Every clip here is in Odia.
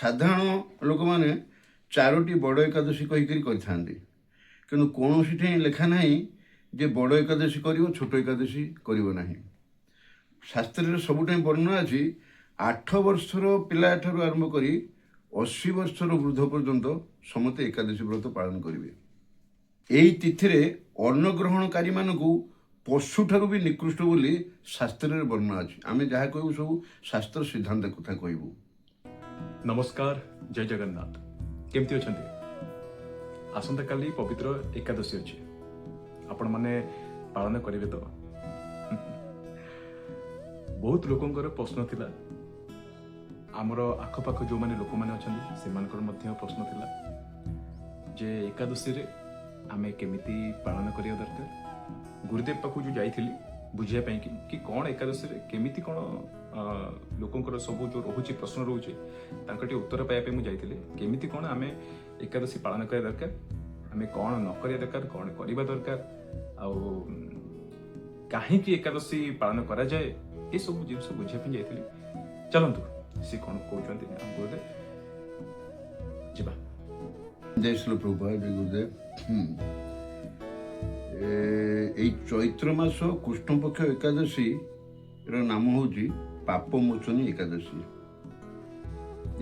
ସାଧାରଣ ଲୋକମାନେ ଚାରୋଟି ବଡ଼ ଏକାଦଶୀ କହିକରି କରିଥାନ୍ତି, କିନ୍ତୁ କୌଣସିଠି ଲେଖା ନାହିଁ ଯେ ବଡ଼ ଏକାଦଶୀ କରିବ, ଛୋଟ ଏକାଦଶୀ କରିବ ନାହିଁ। ଶାସ୍ତ୍ରରେ ସବୁଠାଇଁ ବର୍ଣ୍ଣନା ଅଛି 8 ବର୍ଷର ପିଲାଠାରୁ ଆରମ୍ଭ କରି 80 ବର୍ଷର ବୃଦ୍ଧ ପର୍ଯ୍ୟନ୍ତ ସମସ୍ତେ ଏକାଦଶୀ ବ୍ରତ ପାଳନ କରିବେ। ଏହି ତିଥିରେ ଅନ୍ନଗ୍ରହଣକାରୀମାନଙ୍କୁ ପଶୁଠାରୁ ବି ନିକୃଷ୍ଟ ବୋଲି ଶାସ୍ତ୍ରରେ ବର୍ଣ୍ଣନା ଅଛି। ଆମେ ଯାହା କହିବୁ ସବୁ ଶାସ୍ତ୍ର ସିଦ୍ଧାନ୍ତ କଥା କହିବୁ। नमस्कार, जय जगन्नाथ। केमती अछंती? आसंता काली पवित्र एकादशी अछि। आपण माने पालन करिवे तो? बहुत लोकंकर प्रश्न थिला। आमर आखपाख जो माने लोक माने अछंती सेमानकर मध्य प्रश्न थिला जे एकादशी रे आमे केमिति पालन करिया दरकार। गुरुदेव पाखु जो जाइथिली बुझिया पई कि कोन एकादशी रे केमिति कोन लोकंकर सब जो रोचे प्रश्न रोचे तांकटी उत्तर पाइबा पे मु जाइथिले केमिति कोन आमे एकादशी पालन करिया दरकार, आमे कोन न करिया दरकार, कोन करिबा दरकार, आ काहे कि एकादशी पालन करा जाए ए सब जिंस बुझिया पे जाइथिले। चलंतु से कोन कहउचंती गुरुदेव जिबा। जय श्री प्रभुपाद, जय गुरुदेव। এই চৈত্র মাস কৃষ্ণপক্ষ একাদশী এর নাম হଉଛି পাপମୋଚନୀ ଏକାଦଶୀ।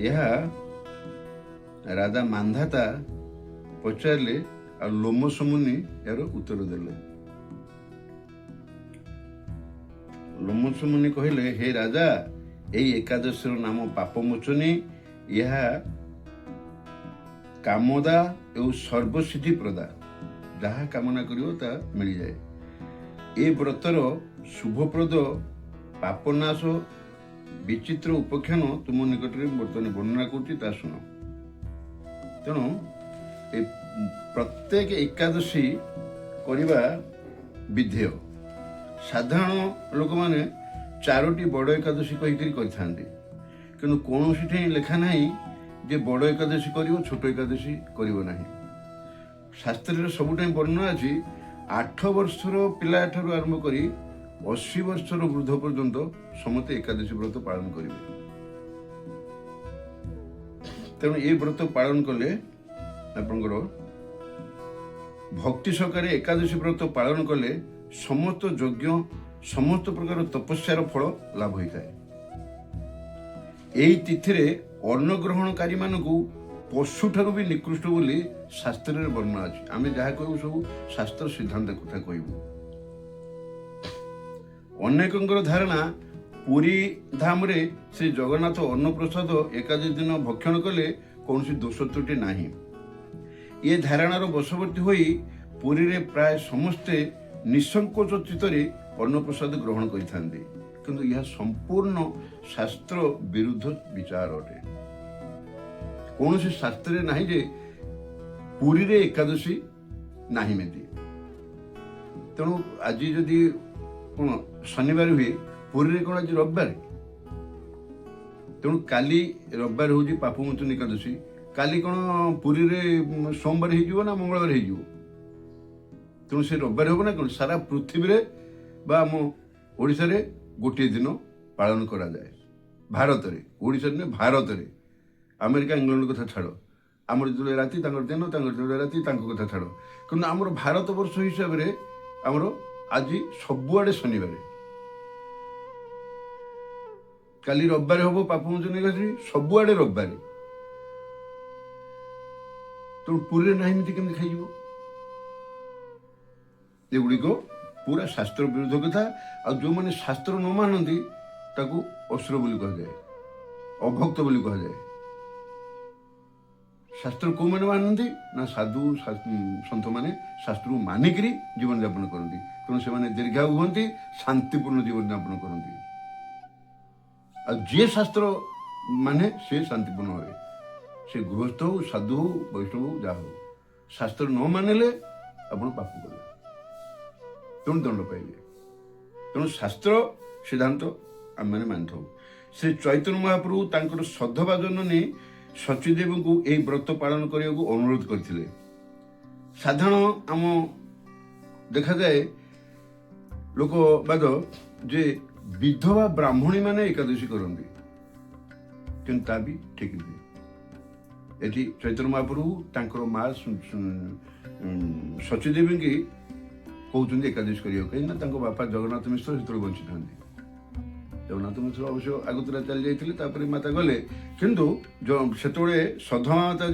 ଏହା ରାଜା ମାନ୍ଧାତା ପଚାରିଲେ ଆଉ ଲୋମସ ମୁନି ଏହାର ଉତ୍ତର ଦେଲେ। ଲୋମସ ମୁନି କହିଲେ, ହେ ରାଜା, ଏହି ଏକାଦଶୀର ନାମ ପାପମୋଚନୀ। ଏହା କାମଦା ଏବଂ ସର୍ବସିଦ୍ଧି ପ୍ରଦା, ଯାହା କାମନା କରିବ ତାହା ମିଳିଯାଏ। ଏ ବ୍ରତର ଶୁଭପ୍ରଦ ପାପନାଶ ବିଚିତ୍ର ଉପାଖ୍ୟାନ ତୁମ ନିକଟରେ ବର୍ତ୍ତମାନ ବର୍ଣ୍ଣନା କରୁଛି, ତାହା ଶୁଣ। ତେଣୁ ଏ ପ୍ରତ୍ୟେକ ଏକାଦଶୀ କରିବା ବିଧେୟ। ସାଧାରଣ ଲୋକମାନେ ଚାରୋଟି ବଡ଼ ଏକାଦଶୀ କହିକରି କରିଥାନ୍ତି, କିନ୍ତୁ କୌଣସିଠି ଲେଖା ନାହିଁ ଯେ ବଡ଼ ଏକାଦଶୀ କରିବ, ଛୋଟ ଏକାଦଶୀ କରିବ ନାହିଁ। ଶାସ୍ତ୍ରରେ ସବୁଠାଇଁ ବର୍ଣ୍ଣନା ଅଛି 8 ବର୍ଷର ପିଲାଠାରୁ ଆରମ୍ଭ କରି 80 ବର୍ଷର ବୃଦ୍ଧ ପର୍ଯ୍ୟନ୍ତ ସମସ୍ତେ ଏକାଦଶୀ ବ୍ରତ ପାଳନ କରିବେ। ତେଣୁ ଏ ବ୍ରତ ପାଳନ କଲେ ଆପଣଙ୍କର ଭକ୍ତି ସହକାରେ ଏକାଦଶୀ ବ୍ରତ ପାଳନ କଲେ ସମସ୍ତ ଯଜ୍ଞ, ସମସ୍ତ ପ୍ରକାର ତପସ୍ୟାର ଫଳ ଲାଭ ହୋଇଥାଏ। ଏହି ତିଥିରେ ଅନ୍ନଗ୍ରହଣକାରୀମାନଙ୍କୁ ପଶୁଠାରୁ ବି ନିକୃଷ୍ଟ ବୋଲି ଶାସ୍ତ୍ରରେ ବର୍ଣ୍ଣନା ଅଛି। ଆମେ ଯାହା କହିବୁ ସବୁ ଶାସ୍ତ୍ର ସିଦ୍ଧାନ୍ତ କଥା କହିବୁ। ଅନେକଙ୍କର ଧାରଣା ପୁରୀ ଧାମରେ ଶ୍ରୀ ଜଗନ୍ନାଥ ଅନ୍ନପ୍ରସାଦ ଏକାଦଶୀ ଦିନ ଭକ୍ଷଣ କଲେ କୌଣସି ଦୋଷ ତ୍ରୁଟି ନାହିଁ। ଏ ଧାରଣାର ବଶବର୍ତ୍ତୀ ହୋଇ ପୁରୀରେ ପ୍ରାୟ ସମସ୍ତେ ନିଃସଙ୍କୋଚ ଚିତ୍ତରେ ଅନ୍ନପ୍ରସାଦ ଗ୍ରହଣ କରିଥାନ୍ତି, କିନ୍ତୁ ଏହା ସମ୍ପୂର୍ଣ୍ଣ ଶାସ୍ତ୍ର ବିରୁଦ୍ଧ ବିଚାର ଅଟେ। କୌଣସି ଶାସ୍ତ୍ରରେ ନାହିଁ ଯେ ପୁରୀରେ ଏକାଦଶୀ ନାହିଁ ମେଦି। ତେଣୁ ଆଜି ଯଦି କ'ଣ ଶନିବାର ହୁଏ, ପୁରୀରେ କ'ଣ ଆଜି ରବିବାର? ତେଣୁ କାଲି ରବିବାର ହେଉଛି ପାପମୋଚନୀ ଏକାଦଶୀ, କାଲି କ'ଣ ପୁରୀରେ ସୋମବାର ହେଇଯିବ ନା ମଙ୍ଗଳବାର ହେଇଯିବ? ତେଣୁ ସେ ରବିବାର ହେବ ନା କ'ଣ? ସାରା ପୃଥିବୀରେ ବା ଆମ ଓଡ଼ିଶାରେ ଗୋଟିଏ ଦିନ ପାଳନ କରାଯାଏ। ଭାରତରେ, ଓଡ଼ିଶାରେ ନୁହେଁ, ଭାରତରେ। ଆମେରିକା ଇଂଲଣ୍ଡ କଥା ଛାଡ଼, ଆମର ଯେତେବେଳେ ରାତି ତାଙ୍କର ଦିନ, ତାଙ୍କର ଯେତେବେଳେ ରାତି ତାଙ୍କ କଥା ଛାଡ଼, କିନ୍ତୁ ଆମର ଭାରତ ବର୍ଷ ହିସାବରେ ଆମର ଆଜି ସବୁଆଡ଼େ ଶନିବାର। କାଲି ରବିବାର ହେବ ପାପମୋଚନୀ ଏକାଦଶୀ, ସବୁଆଡ଼େ ରବିବାର। ତେଣୁ ପୁରୀରେ ନାହିଁ ଏମିତି କେମିତି ଖାଇଯିବ? ଏଗୁଡ଼ିକ ପୁରା ଶାସ୍ତ୍ର ବିରୁଦ୍ଧ କଥା। ଆଉ ଯେଉଁମାନେ ଶାସ୍ତ୍ର ନ ମାନନ୍ତି ତାକୁ ଅସୁର ବୋଲି କୁହାଯାଏ, ଅଭକ୍ତ ବୋଲି କୁହାଯାଏ। ଶାସ୍ତ୍ର କୋଉମାନେ ମାନନ୍ତି ନା ସାଧୁ ସନ୍ଥମାନେ ଶାସ୍ତ୍ରକୁ ମାନିକିରି ଜୀବନଯାପନ କରନ୍ତି, ତେଣୁ ସେମାନେ ଦୀର୍ଘାୟୁ ହୁଅନ୍ତି, ଶାନ୍ତିପୂର୍ଣ୍ଣ ଜୀବନଯାପନ କରନ୍ତି। ଆଉ ଯିଏ ଶାସ୍ତ୍ର ମାନେ ସେ ଶାନ୍ତିପୂର୍ଣ୍ଣ ହୁଏ, ସେ ଗୃହସ୍ଥ ହଉ, ସାଧୁ ହଉ, ବୈଷ୍ଣବ ହଉ, ଯାହା ହଉ। ଶାସ୍ତ୍ର ନ ମାନିଲେ ଆପଣ ପାପ କଲେ, ତେଣୁ ଦଣ୍ଡ ପାଇବେ। ତେଣୁ ଶାସ୍ତ୍ର ସିଦ୍ଧାନ୍ତ ଆମେମାନେ ମାନିଥାଉ। ଶ୍ରୀ ଚୈତନ୍ୟ ମହାପ୍ରଭୁ ତାଙ୍କର ସଧବାଜନ ନେଇ ସଚୀଦେବଙ୍କୁ ଏହି ବ୍ରତ ପାଳନ କରିବାକୁ ଅନୁରୋଧ କରିଥିଲେ। ସାଧାରଣ ଆମ ଦେଖାଯାଏ ଲୋକବାଦ ଯେ ବିଧବା ବ୍ରାହ୍ମଣୀ ମାନେ ଏକାଦଶୀ କରନ୍ତି, କିନ୍ତୁ ତା ବି ଠିକ ନୁହେଁ। ଏଠି ଚୈତନ୍ୟ ମହାପ୍ରଭୁ ତାଙ୍କର ମା ସଚୀଦେବୀଙ୍କି କହୁଛନ୍ତି ଏକାଦଶୀ କରିବାକୁ, କାହିଁକିନା ତାଙ୍କ ବାପା ଜଗନ୍ନାଥ ମିଶ୍ର ସେତେବେଳେ ବଞ୍ଚିଥାନ୍ତି। ଜଗନ୍ନାଥ ମିଶ୍ର ଅବଶ୍ୟ ଆଗତୁରା ଚାଲି ଯାଇଥିଲେ, ତାପରେ ମାତା ଗଲେ, କିନ୍ତୁ ସେତେବେଳେ ସଧମାତା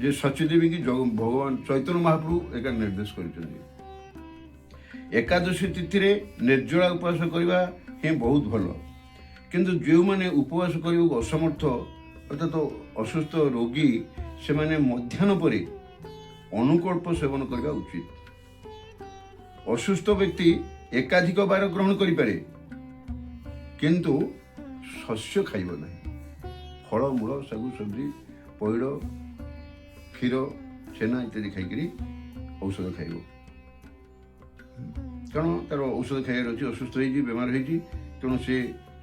ଯେ ସଚୀଦେବୀଙ୍କି ଭଗବାନ ଚୈତନ୍ୟ ମହାପ୍ରଭୁ ଏକା ନିର୍ଦ୍ଦେଶ କରିଛନ୍ତି। ଏକାଦଶୀ ତିଥିରେ ନିର୍ଜଳା ଉପବାସ କରିବା ହିଁ ବହୁତ ଭଲ, କିନ୍ତୁ ଯେଉଁମାନେ ଉପବାସ କରିବାକୁ ଅସମର୍ଥ ଅର୍ଥାତ୍ ଅସୁସ୍ଥ ରୋଗୀ, ସେମାନେ ମଧ୍ୟାହ୍ନ ପରେ ଅନୁକଳ୍ପ ସେବନ କରିବା ଉଚିତ। ଅସୁସ୍ଥ ବ୍ୟକ୍ତି ଏକାଧିକ ବାର ଗ୍ରହଣ କରିପାରେ, କିନ୍ତୁ ଶସ୍ୟ ଖାଇବ ନାହିଁ। ଫଳମୂଳ, ଶାଗୁ ସବଜି, ପଇଡ଼, କ୍ଷୀର, ଛେନା ଇତ୍ୟାଦି ଖାଇକରି ଔଷଧ ଖାଇବ। କାରଣ ତାର ଔଷଧ ଖାଇବାର ଅଛି, ଅସୁସ୍ଥ ହେଇଛି, ବେମାର ହେଇଛି, ତେଣୁ ସେ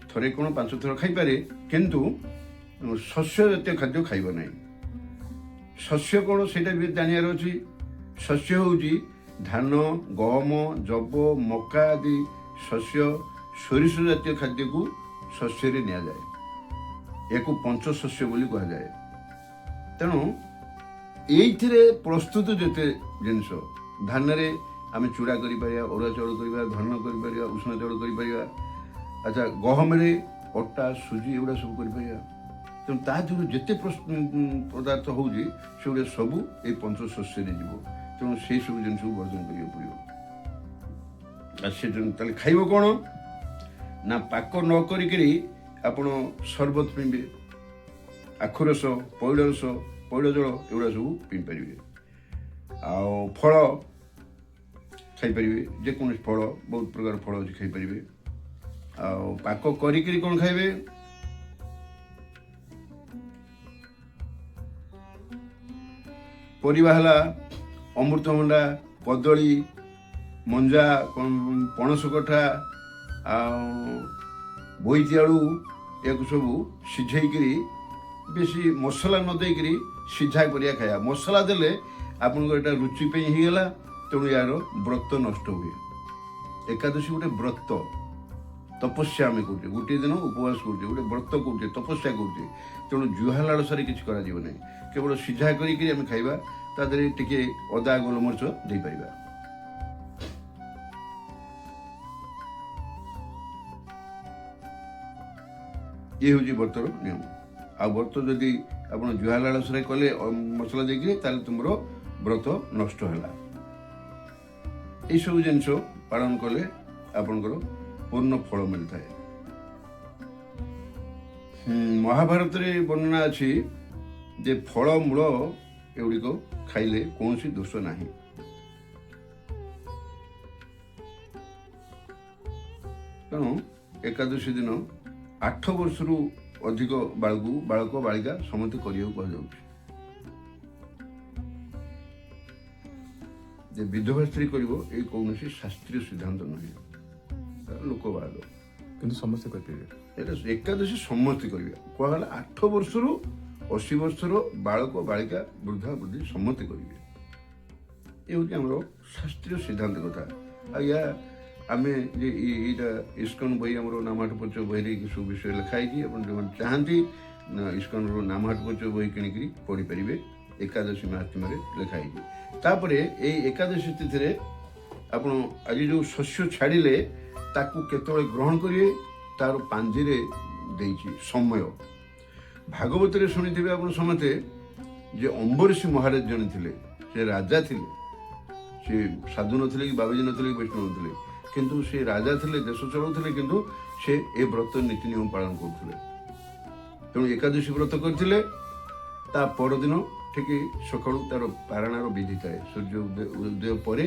ଥରେ କ'ଣ 5 ଥର ଖାଇପାରେ, କିନ୍ତୁ ଶସ୍ୟ ଜାତୀୟ ଖାଦ୍ୟ ଖାଇବ ନାହିଁ। ଶସ୍ୟ କ'ଣ ସେଇଟା ବି ଜାଣିବାର ଅଛି। ଶସ୍ୟ ହେଉଛି ଧାନ, ଗହମ, ଯବ, ମକା ଆଦି ଶସ୍ୟ, ସୋରିଷ ଜାତୀୟ ଖାଦ୍ୟକୁ ଶସ୍ୟରେ ନିଆଯାଏ। ଏହାକୁ ପଞ୍ଚଶସ୍ୟ ବୋଲି କୁହାଯାଏ। ତେଣୁ ଏଇଥିରେ ପ୍ରସ୍ତୁତ ଯେତେ ଜିନିଷ, ଧାନରେ ଆମେ ଚୂଡ଼ା କରିପାରିବା, ଅରୁଆ ଚାଉଳ କରିବା, ଧାନ କରିପାରିବା, ଉଷୁନା ଚାଉଳ କରିପାରିବା, ଆଚ୍ଛା ଗହମରେ ଅଟା, ସୁଜି ଏଗୁଡ଼ା ସବୁ କରିପାରିବା। ତେଣୁ ତା ଦେହରୁ ଯେତେ ପଦାର୍ଥ ହେଉଛି ସେଗୁଡ଼ା ସବୁ ଏଇ ପଞ୍ଚଶସ୍ୟରେ ଯିବ। ତେଣୁ ସେହିସବୁ ଜିନିଷକୁ ବର୍ଜନ କରିବାକୁ ପଡ଼ିବ। ଆଉ ସେ ତାହେଲେ ଖାଇବ କ'ଣ ନା, ପାକ ନ କରିକିରି ଆପଣ ସରବତ ପିଇବେ, ଆଖୁ ରସ, ପଇଡ଼ ରସ, ପଇଡ଼ ଜଳ ଏଗୁଡ଼ା ସବୁ ପିଇପାରିବେ। ଆଉ ଫଳ ଖାଇପାରିବେ, ଯେକୌଣସି ଫଳ, ବହୁତ ପ୍ରକାର ଫଳ ଅଛି ଖାଇପାରିବେ। ଆଉ ପାକ କରିକିରି କ'ଣ ଖାଇବେ, ପରିବା ହେଲା ଅମୃତଭଣ୍ଡା, କଦଳୀ, ମଞ୍ଜା, ପଣସ କଠା, ଆଉ ବୋଇତିଆଳୁ, ଏହାକୁ ସବୁ ସିଝେଇକିରି, ବେଶୀ ମସଲା ନ ଦେଇକିରି ସିଝା ପରିବା ଖାଇବା। ମସଲା ଦେଲେ ଆପଣଙ୍କର ଏଇଟା ରୁଚି ପାଇଁ ହେଇଗଲା, ତେଣୁ ୟାର ବ୍ରତ ନଷ୍ଟ ହୁଏ। ଏକାଦଶୀ ଗୋଟେ ବ୍ରତ, ତପସ୍ୟା ଆମେ କରୁଛେ, ଗୋଟିଏ ଦିନ ଉପବାସ କରୁଛେ, ଗୋଟେ ବ୍ରତ କରୁଛେ, ତପସ୍ୟା କରୁଛେ। ତେଣୁ ଜୁହା ଲାଳସାରେ କିଛି କରାଯିବ ନାହିଁ। କେବଳ ସିଝା କରିକିରି ଆମେ ଖାଇବା, ତା ଦେହରେ ଟିକେ ଅଦା ଗୋଲମରିଚ ଦେଇପାରିବା। ଇଏ ହେଉଛି ବ୍ରତର ନିୟମ। ଆଉ ବ୍ରତ ଯଦି ଆପଣ ଜୁହା ଲାଳସାରେ କଲେ ମସଲା ଦେଇକିରି, ତାହେଲେ ତୁମର ବ୍ରତ ନଷ୍ଟ ହେଲା। ଏଇସବୁ ଜିନିଷ ପାଳନ କଲେ ଆପଣଙ୍କର ପୂର୍ଣ୍ଣ ଫଳ ମିଳିଥାଏ। ମହାଭାରତରେ ବର୍ଣ୍ଣନା ଅଛି ଯେ ଫଳମୂଳ ଏଗୁଡ଼ିକ ଖାଇଲେ କୌଣସି ଦୋଷ ନାହିଁ। ତେଣୁ ଏକାଦଶୀ ଦିନ 8 ବର୍ଷରୁ ଅଧିକ ବାଳକ ବାଳିକା ସମସ୍ତେ କରିବାକୁ କୁହାଯାଉଛି। ଯେ ବିଧବା ସ୍ତ୍ରୀ କରିବ, ଏଇ କୌଣସି ଶାସ୍ତ୍ରୀୟ ସିଦ୍ଧାନ୍ତ ନୁହେଁ, ଲୋକବାଦ। କିନ୍ତୁ ସମସ୍ତେ କରିପାରିବେ। ଏଇଟା ଏକାଦଶୀ ସମସ୍ତେ କରିବେ। କୁହାଗଲା 8 ବର୍ଷରୁ 80 ବର୍ଷର ବାଳକ ବାଳିକା, ବୃଦ୍ଧା ବୃଦ୍ଧି ସମସ୍ତେ କରିବେ। ଏ ହେଉଛି ଆମର ଶାସ୍ତ୍ରୀୟ ସିଦ୍ଧାନ୍ତ କଥା। ଆଉ ୟା ଆମେ ଯେ ଏଇଟା ଇସ୍କନ ବହି, ଆମର ନାମହାଟ ପରିଚୟ ବହିରେ ସବୁ ବିଷୟ ଲେଖା ହେଇଛି। ଆପଣ ଯେଉଁମାନେ ଚାହାନ୍ତି ଇସ୍କନର ନାମହାଟ ପରିଚୟ ବହି କିଣିକିରି ପଢ଼ିପାରିବେ। ଏକାଦଶୀ ମାହାତ୍ମ୍ୟରେ ଲେଖା ହେଇଛି। ତାପରେ ଏଇ ଏକାଦଶୀ ତିଥିରେ ଆପଣ ଆଜି ଯେଉଁ ଶସ୍ୟ ଛାଡ଼ିଲେ ତାକୁ କେତେବେଳେ ଗ୍ରହଣ କରିବେ, ତାର ପାଞ୍ଜିରେ ଦେଇଛି ସମୟ। ଭାଗବତରେ ଶୁଣିଥିବେ ଆପଣ ସମସ୍ତେ ଯେ ଅମ୍ବରୀଶ ମହାରାଜ ଜଣେ ଥିଲେ। ସେ ରାଜା ଥିଲେ, ସେ ସାଧୁ ନଥିଲେ କି ବାବାଜୀ ନଥିଲେ କି ବୈଷ୍ଣବ ନଥିଲେ, କିନ୍ତୁ ସେ ରାଜା ଥିଲେ, ଦେଶ ଚଳାଉଥିଲେ, କିନ୍ତୁ ସେ ଏ ବ୍ରତ ନୀତି ନିୟମ ପାଳନ କରୁଥିଲେ। ତେଣୁ ଏକାଦଶୀ ବ୍ରତ କରିଥିଲେ। ତା ପରଦିନ ଠିକ ସକାଳୁ ତାର ପାରଣାର ବିଧି ଥାଏ। ସୂର୍ଯ୍ୟ ଉଦୟ ପରେ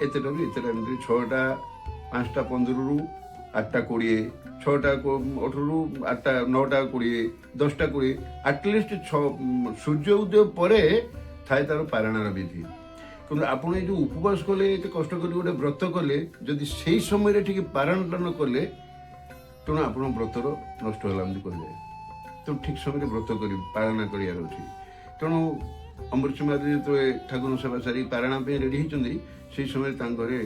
ଏତେଟାରୁ ଏତେଟା, ଏମିତି 6ଟା 5ଟା 15ରୁ 8ଟା 20, 6ଟା 18ରୁ 8ଟା 9ଟା 20, 10ଟା 20, ଆଟଲିଷ୍ଟ ସୂର୍ଯ୍ୟ ଉଦୟ ପରେ ଥାଏ ତାର ପାରଣାର ବିଧି। କିନ୍ତୁ ଆପଣ ଏଇ ଯେଉଁ ଉପବାସ କଲେ, ଏତେ କଷ୍ଟ କରି ଗୋଟେ ବ୍ରତ କଲେ, ଯଦି ସେଇ ସମୟରେ ଟିକେ ପାରଣଟା ନ କଲେ, ତେଣୁ ଆପଣଙ୍କ ବ୍ରତର ନଷ୍ଟ ହେଲା ଏମିତି କହିଯାଏ। ତେଣୁ ଠିକ୍ ସମୟରେ ବ୍ରତ ପାଳନା କରିବାର ଅଛି। ତେଣୁ ଅମ୍ବରୀଶ ମହାରାଜ ଯେତେବେଳେ ଠାକୁର ସେବା ସାରି ପାରଣା ପାଇଁ ରେଡ଼ି ହେଇଛନ୍ତି, ସେଇ ସମୟରେ ତାଙ୍କ ଘରେ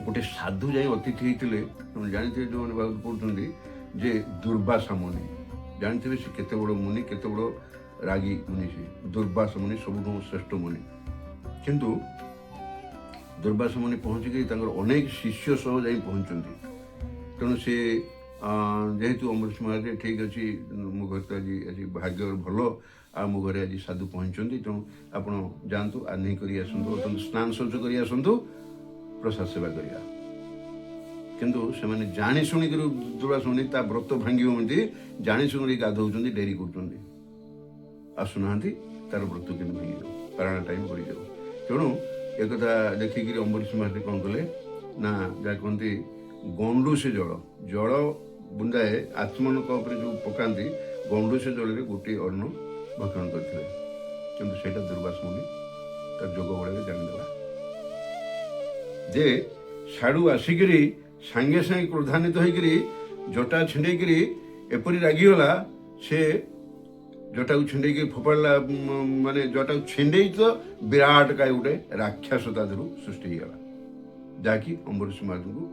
ଗୋଟେ ସାଧୁ ଯାଇ ଅତିଥି ହେଇଥିଲେ। ତେଣୁ ଜାଣିଥିବେ ଯେଉଁମାନେ ଭାଗବତ ପଢ଼ୁଛନ୍ତି ଯେ ଦୁର୍ବାସା ମୁନି। ଜାଣିଥିବେ ସେ କେତେ ବଡ଼ ମୁନି, କେତେ ବଡ଼ ରାଗୀ ମୁନି, ସେ ଦୁର୍ବାସ ମୁନି ସବୁଠୁ ଶ୍ରେଷ୍ଠ ମୁନି। କିନ୍ତୁ ଦୁର୍ବାସ ମୁନି ପହଞ୍ଚିକି ତାଙ୍କର ଅନେକ ଶିଷ୍ୟ ସହ ଯାଇ ପହଞ୍ଚନ୍ତି। ତେଣୁ ସେ ଯେହେତୁ ଅମ୍ବରୀଶ ମହାରାଜ ଠିକ୍ ଅଛି, ମୋ ଘରେ ତ ଆଜି ଭାଗ୍ୟ ଭଲ, ଆଉ ମୋ ଘରେ ଆଜି ସାଧୁ ପହଞ୍ଚିଛନ୍ତି, ତେଣୁ ଆପଣ ଯାଆନ୍ତୁ, ଆହ୍ନି କରି ଆସନ୍ତୁ, ସ୍ନାନ ଶୌଚ କରି ଆସନ୍ତୁ, ପ୍ରସାଦ ସେବା କରିବା। କିନ୍ତୁ ସେମାନେ ଜାଣି ଶୁଣିକରି ଦୁର୍ବାସ ମୁନି ତା ବ୍ରତ ଭାଙ୍ଗିବ ଏମିତି ଜାଣି ଶୁଣିକି ଗାଧଉଛନ୍ତି, ଡେରି କରୁଛନ୍ତି, ଆସୁନାହାନ୍ତି, ତାର ବ୍ରତ କେମିତି ଭାଙ୍ଗିଯାଉ, ପାରାୟଣ ଟାଇମ୍ ପଡ଼ିଯାଉ। ତେଣୁ ଏକଥା ଦେଖିକିରି ଅମ୍ବରୀଶ ମହାରାଜ କ'ଣ କଲେ ନା, ଯାହା କୁହନ୍ତି ଗଣ୍ଡୁଷେ ଜଳ ବୁନ୍ଦାଏ ଆଚମନକ ଉପରେ ଯେଉଁ ପକାନ୍ତି, ଗଣ୍ଡୁଷେ ଜଳରେ ଗୋଟିଏ ଅନ୍ନ ଭକ୍ଷଣ କରିଥିଲେ। କିନ୍ତୁ ସେଇଟା ଦୁର୍ବାସ ମୁନି ତା ଯୋଗ ବଳରେ ଜାଣିଦେଲା ଯେ ସାଡ଼ୁ ଆସିକିରି ସାଙ୍ଗେ ସାଙ୍ଗେ କ୍ରୋଧାନ୍ୱିତ ହେଇକିରି ଜଟା ଛିଣ୍ଡେଇକିରି ଏପରି ରାଗିଗଲା, ସେ ଜଟାକୁ ଛିଣ୍ଡେଇକି ଫୋପାଡ଼ିଲା, ମାନେ ଜଟାକୁ ଛିଣ୍ଡେଇ ତ ବିରାଟ କାୟ ଗୋଟେ ରାକ୍ଷସ ତା ଦେହରୁ ସୃଷ୍ଟି ହେଇଗଲା, ଯାହାକି ଅମ୍ବରୀଶ ମହାରାଜଙ୍କୁ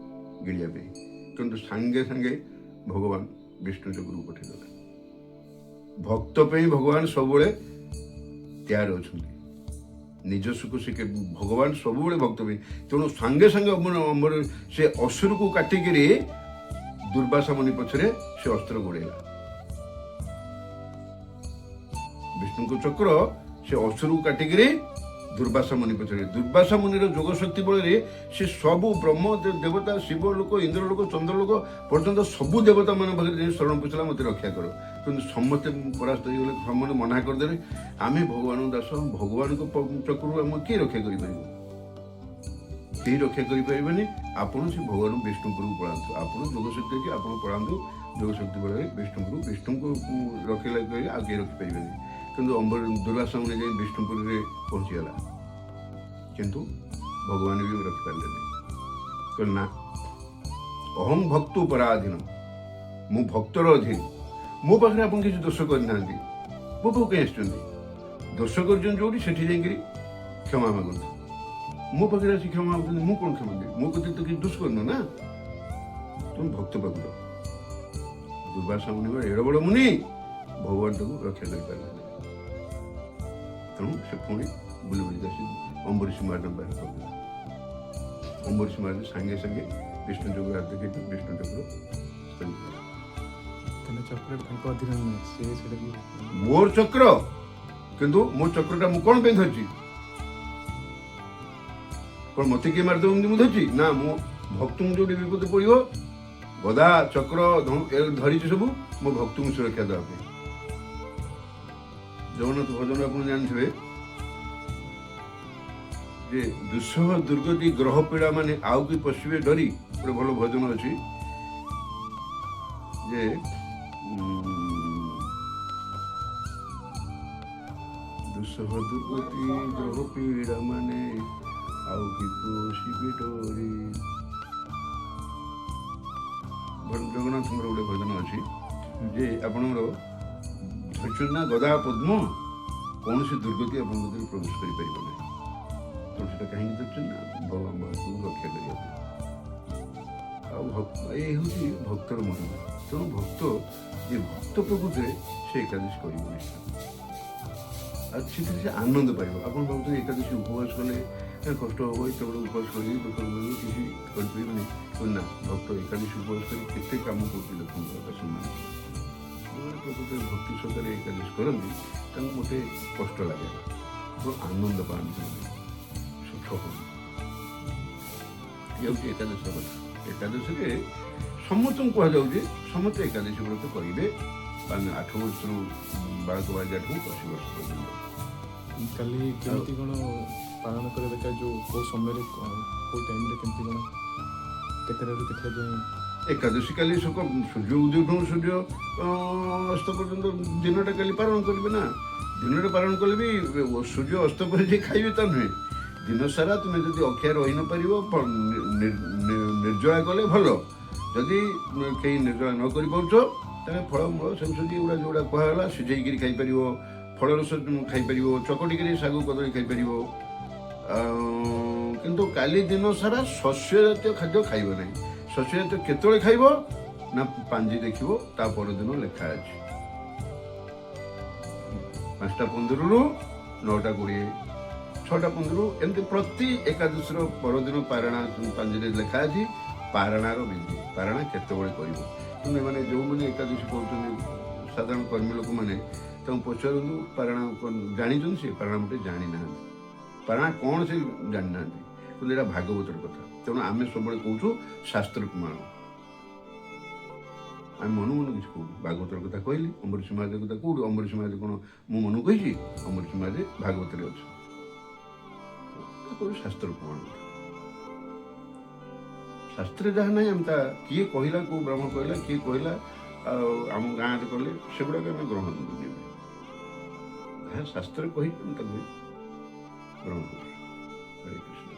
ଗିଳିବା ପାଇଁ। କିନ୍ତୁ ସାଙ୍ଗେ ସାଙ୍ଗେ ଭଗବାନ ବିଷ୍ଣୁ ଚକ୍ରକୁ ପଠେଇଦେଲେ। ଭକ୍ତ ପାଇଁ ଭଗବାନ ସବୁବେଳେ ତିଆର ଅଛନ୍ତି, ନିଜ ସୁଖ ସେ ଭଗବାନ ସବୁବେଳେ ଭକ୍ତ ପାଇଁ। ତେଣୁ ସାଙ୍ଗେ ସାଙ୍ଗେ ସେ ଅସୁରକୁ କାଟିକିରି ଦୁର୍ବାସା ମୁନି ପଛରେ ସେ ଅସ୍ତ୍ର ଗୋଡ଼େଇଲା। ବିଷ୍ଣୁଙ୍କ ଚକ୍ର ସେ ଅସୁରକୁ କାଟିକିରି ଦୁର୍ବାସା ମୁନି ପଛରେ, ଦୁର୍ବାସା ମୁନିର ଯୋଗ ଶକ୍ତି ବଳରେ ସେ ସବୁ ବ୍ରହ୍ମ ଦେବତା, ଶିବ ଲୋକ, ଇନ୍ଦ୍ର ଲୋକ, ଚନ୍ଦ୍ର ଲୋକ ପର୍ଯ୍ୟନ୍ତ ସବୁ ଦେବତା ମାନଙ୍କ ପାଖରେ ଯାଇ ଶରଣ ପଶିଲା, ମୋତେ ରକ୍ଷା କର। କିନ୍ତୁ ସମସ୍ତେ ପରାସ୍ତ ହେଇଗଲେ, ସମସ୍ତେ ମନା କରିଦେଲେ, ଆମେ ଭଗବାନଙ୍କ ଦାସ, ଭଗବାନଙ୍କ ଚକ୍ରରୁ ଆମେ କିଏ ରକ୍ଷା କରିପାରିବ? କେହି ରକ୍ଷା କରିପାରିବେନି। ଆପଣ ସେ ଭଗବାନ ବିଷ୍ଣୁପୁରକୁ ପଳାନ୍ତୁ, ଆପଣ ଯୋଗ ଶକ୍ତି ଅଛି, ଆପଣ ପଳାନ୍ତୁ ଯୋଗ ଶକ୍ତି ବଳରେ ବିଷ୍ଣୁଙ୍କୁ ରଖିଲା କହିଲେ ଆଉ କେହି ରଖିପାରିବେନି। କିନ୍ତୁ ଦୁର୍ବାସା ମୁନି ଯାଇ ବିଷ୍ଣୁପୁରରେ ପହଞ୍ଚିଗଲା, କିନ୍ତୁ ଭଗବାନ ବି ରଖିପାରିଲେନି। କହିଲେ ନା, ଅହଂ ଭକ୍ତ ପରାଧୀନ, ମୁଁ ଭକ୍ତର ଅଧୀନ, ମୋ ପାଖରେ ଆପଣ କିଛି ଦୋଷ କରିନାହାନ୍ତି, ମୋ ପାଖକୁ କାହିଁ ଆସିଛନ୍ତି? ଦୋଷ କରିଛନ୍ତି ଯୋଉଠି ସେଠି ଯାଇକିରି କ୍ଷମା ମାଗନ୍ତୁ, ମୋ ପାଖରେ ଆସି କ୍ଷମା ମାଗୁଛନ୍ତି, ମୁଁ କ'ଣ କ୍ଷମା ଦେବି? ମୋ କତିରେ ତ କିଛି ଦୋଷ କରିନ ନା, ତୁମେ ଭକ୍ତ ପାଖରୁ। ଦୁର୍ବାସା ମୁନି ଏଡ଼େ ବଡ଼ ମୁନି, ଭଗବାନ ତାକୁ ରକ୍ଷା କରିପାରିଲେ। ତେଣୁ ସେ ପୁଣି ବୁଲି ବୁଲିକି ଆସି ଅମ୍ବରୀଶ ମହାରାଜଙ୍କ ପାଖରେ କରିଦେଲା। ଅମ୍ବରୀଶ ମହାରାଜ ସାଙ୍ଗେ ସାଙ୍ଗେ ବିଷ୍ଣୁ ଚକ୍ର ହାତ ଦେଖେଇ ବିଷ୍ଣୁ ଚକ୍ର ମୋର ଚକ୍ର, କିନ୍ତୁ ମୋ ଚକ୍ରଟା ମୁଁ କ'ଣ ପାଇଁ ଧରିଛି? କ'ଣ ମତେ କିଏ ମାରିଦେବ ଏମିତି ମୁଁ ଧରିଛି? ନା, ମୁଁ ଭକ୍ତଙ୍କୁ ଯୋଉଠି ବିପଦ ପଡ଼ିବ, ଗଦା ଚକ୍ର ଧରିଛି ସବୁ ମୋ ଭକ୍ତଙ୍କୁ ସୁରକ୍ଷା ଦେବା ପାଇଁ। ଜଗନ୍ନାଥ ଭଜନ ଆପଣ ଜାଣିଥିବେ ଯେ ଦୁଃସହ ଦୁର୍ଗତି ଗ୍ରହ ପୀଡ଼ା ମାନେ ଆଉ କି ପଶିବେ ଡରି, ଗୋଟେ ଭଲ ଭଜନ ଅଛି ଯେ ଦୁଃସହ ଦୁର୍ଗତି ଗ୍ରହ ପୀଡ଼ା ମାନେ ଆଉ କି ପଶିବେ ଡରି। ଜଗନ୍ନାଥଙ୍କର ଗୋଟେ ଭଜନ ଅଛି ଯେ ଆପଣଙ୍କର ଧରିଛନ୍ତି ନା ଗଦା ପଦ୍ମ, କୌଣସି ଦୁର୍ଗତି ଆପଣଙ୍କ ଭିତରେ ପ୍ରବେଶ କରିପାରିବ ନାହିଁ। ତେଣୁ ସେଟା କାହିଁକି ଧରିଛନ୍ତି ନା, ଭଗବାନ ଭକ୍ତଙ୍କୁ ରକ୍ଷା କରିବା ପାଇଁ। ଆଉ ଏ ହେଉଛି ଭକ୍ତର ମହିମା। ତେଣୁ ଭକ୍ତ ଯେ ଭକ୍ତ ପ୍ରକୃତିରେ ସେ ଏକାଦଶୀ କରିବ ନିଶ୍ଚୟ, ଆଉ ସେଥିରେ ସେ ଆନନ୍ଦ ପାଇବ। ଆପଣ ଭାବୁଛନ୍ତି ଏକାଦଶୀ ଉପବାସ କଲେ କଷ୍ଟ ହେବ, ଏତେ ବଡ଼ ଉପବାସ କରିବି, ଦୁଃଖ କରିବି, କିଛି କରିପାରିବନି। ନା, ଭକ୍ତ ଏକାଦଶୀ ଉପବାସ କରି କେତେ କାମ କରୁଛି ଦେଖନ୍ତୁ। ସେମାନେ ପ୍ରକୃତରେ ଭକ୍ତି ସହକାରେ ଏକାଦଶୀ କରନ୍ତି, ତାଙ୍କୁ ମୋତେ କଷ୍ଟ ଲାଗେ, ଆନନ୍ଦ ପାଆନ୍ତି, ସୁଖ ହୁଅନ୍ତି। ହେଉଛି ଏକାଦଶୀ କଥା। ଏକାଦଶୀରେ ସମସ୍ତଙ୍କୁ କୁହାଯାଉଛି ସମସ୍ତେ ଏକାଦଶୀ ବ୍ରତ କରିବେ, 8 ବର୍ଷରୁ ବାଳକ ବାଳିକାଠୁ 80 ବର୍ଷ ପର୍ଯ୍ୟନ୍ତ। କାଲି କେମିତି କ'ଣ ପାଳନ କରିବା ଦରକାର, ଯେଉଁ କେଉଁ ସମୟରେ କେଉଁ ଟାଇମ୍ରେ କେମିତି କ'ଣ, କେତେଟାରୁ କେତେଟା ଯାଏଁ? ଏକାଦଶୀ କାଲି ସୂର୍ଯ୍ୟ ଉଦୟଠୁ ସୂର୍ଯ୍ୟ ଅସ୍ତ ପର୍ଯ୍ୟନ୍ତ ଦିନଟା କାଲି ପାଳନ କରିବେ ନା। ଦିନରେ ପାଳନ କଲେ ବି ସୂର୍ଯ୍ୟ ଅସ୍ତ ପରେ ଯେ ଖାଇବେ ତା ନୁହେଁ। ଦିନ ସାରା ତୁମେ ଯଦି ଅଖିଆ ରହିନପାରିବ, ନିର୍ଜଳା କଲେ ଭଲ। ଯଦି କେହି ନିର୍ଜଳା ନ କରିପାରୁଛ, ତାହେଲେ ଫଳମୂଳ ସେମିତି ଏଗୁଡ଼ା ଯେଉଁଗୁଡ଼ା କୁହାଗଲା ସିଝେଇକିରି ଖାଇପାରିବ, ଫଳରସ ଖାଇପାରିବ, ଚକଟିକିରି ଶାଗ କଦଳୀ ଖାଇପାରିବ। କିନ୍ତୁ କାଲି ଦିନ ସାରା ଶସ୍ୟ ଜାତୀୟ ଖାଦ୍ୟ ଖାଇବ ନାହିଁ। ଶସ୍ୟ ଜାତୀୟ କେତେବେଳେ ଖାଇବ ନା, ପାଞ୍ଜି ଦେଖିବ ତା ପରଦିନ ଲେଖା ଅଛି। 5:15 9:20 6:15 ଏମିତି ପ୍ରତି ଏକାଦଶୀର ପରଦିନ ପାରଣା ପାଞ୍ଜିରେ ଲେଖା ଅଛି ପାରଣାର ବିଧି ପାରଣା କେତେବେଳେ କରିବ। କିନ୍ତୁ ଏମାନେ ଯେଉଁମାନେ ଏକାଦଶୀ କରୁଛନ୍ତି ସାଧାରଣ କର୍ମୀ ଲୋକମାନେ ତାଙ୍କୁ ପଚାରନ୍ତୁ ପାରଣା ଜାଣିଛନ୍ତି ସେ ପାରଣା ଗୋଟେ ଜାଣିନାହାନ୍ତି ପାରଣା କ'ଣ ସେ ଜାଣିନାହାନ୍ତି କିନ୍ତୁ ଏଇଟା ଭାଗବତର କଥା। ତେଣୁ ଆମେ ସବୁବେଳେ କହୁଛୁ ଶାସ୍ତ୍ରକୁ ମାନ ଆମେ ମନୁ କିଛି କହୁଛୁ ଭାଗବତର କଥା କହିଲି ଅମ୍ବରୀଶ ମହାଦେବ କଥା କୋଉଠି ଅମ୍ବରୀଶ ମହାଦେବ କ'ଣ ମୁଁ ମନକୁ କହିଛି ଅମ୍ବରୀଶ ମହାଦେବ ଭାଗବତରେ ଅଛି ଶାସ୍ତ୍ରକୁ ମାନ ଶାସ୍ତ୍ରରେ ଯାହା ନାହିଁ ଆମେ ତା କିଏ କହିଲା କେଉଁ ବ୍ରାହ୍ମଣ କହିଲା କିଏ କହିଲା ଆଉ ଆମ ଗାଁରେ କଲେ ସେଗୁଡ଼ାକ ଆମେ ଗ୍ରହଣ ନେବେ ଯାହା ଶାସ୍ତ୍ରରେ କହିକି ଆମେ ତାକୁ ଗ୍ରହଣ କରୁ। ହରେ କୃଷ୍ଣ।